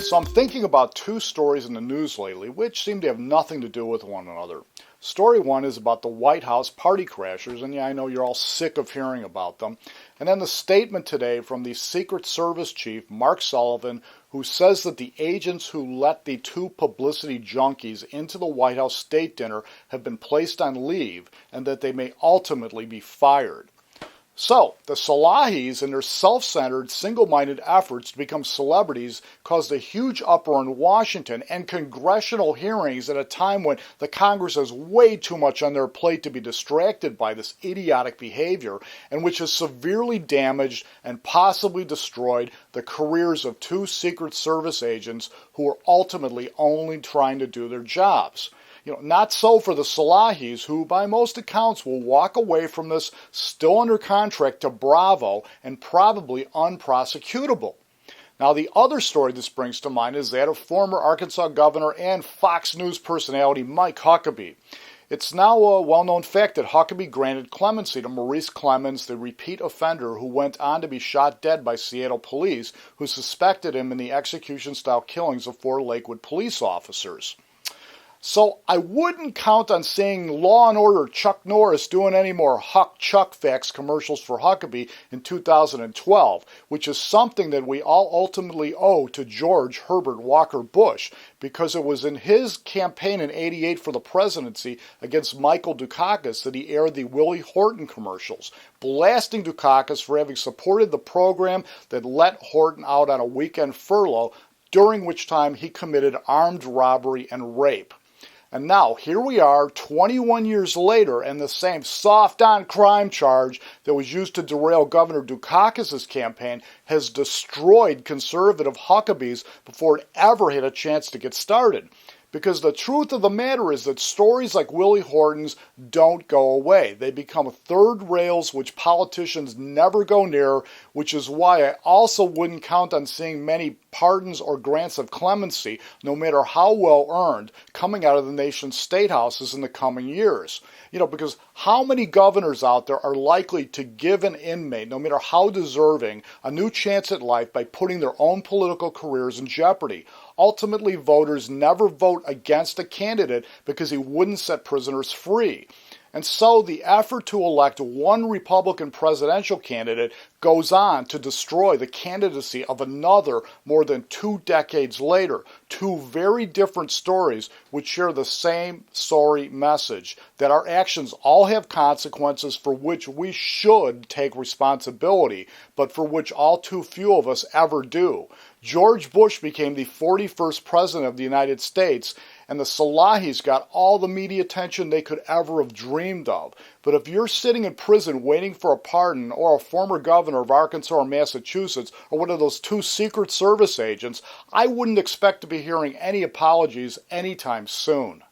So I'm thinking about two stories in the news lately which seem to have nothing to do with one another. Story one is about the White House party crashers, and yeah, I know you're all sick of hearing about them. And then the statement today from the Secret Service Chief, Mark Sullivan, who says that the agents who let the two publicity junkies into the White House state dinner have been placed on leave and that they may ultimately be fired. So, the Salahis and their self-centered, single-minded efforts to become celebrities caused a huge uproar in Washington and congressional hearings at a time when the Congress has way too much on their plate to be distracted by this idiotic behavior, and which has severely damaged and possibly destroyed the careers of two Secret Service agents who are ultimately only trying to do their jobs. Not so for the Salahis, who by most accounts will walk away from this still under contract to Bravo and probably unprosecutable. Now, the other story this brings to mind is that of former Arkansas governor and Fox News personality Mike Huckabee. It's now a well-known fact that Huckabee granted clemency to Maurice Clemmons, the repeat offender who went on to be shot dead by Seattle police, who suspected him in the execution-style killings of 4 Lakewood police officers. So I wouldn't count on seeing Law & Order Chuck Norris doing any more Chuck Facts commercials for Huckabee in 2012, which is something that we all ultimately owe to George Herbert Walker Bush, because it was in his campaign in '88 for the presidency against Michael Dukakis that he aired the Willie Horton commercials, blasting Dukakis for having supported the program that let Horton out on a weekend furlough, during which time he committed armed robbery and rape. And now, here we are, 21 years later, and the same soft-on-crime charge that was used to derail Governor Dukakis' campaign has destroyed conservative Huckabees before it ever had a chance to get started. Because the truth of the matter is that stories like Willie Horton's don't go away. They become third rails which politicians never go near, which is why I also wouldn't count on seeing many pardons or grants of clemency, no matter how well earned, coming out of the nation's state houses in the coming years. Because how many governors out there are likely to give an inmate, no matter how deserving, a new chance at life by putting their own political careers in jeopardy? Ultimately, voters never vote against a candidate because he wouldn't set prisoners free. And so the effort to elect one Republican presidential candidate goes on to destroy the candidacy of another more than 2 decades later. 2 very different stories which share the same sorry message, that our actions all have consequences for which we should take responsibility, but for which all too few of us ever do. George Bush became the 41st president of the United States, and the Salahis got all the media attention they could ever have dreamed of. But if you're sitting in prison waiting for a pardon, or a former governor of Arkansas or Massachusetts, or one of those 2 Secret Service agents, I wouldn't expect to be hearing any apologies anytime soon.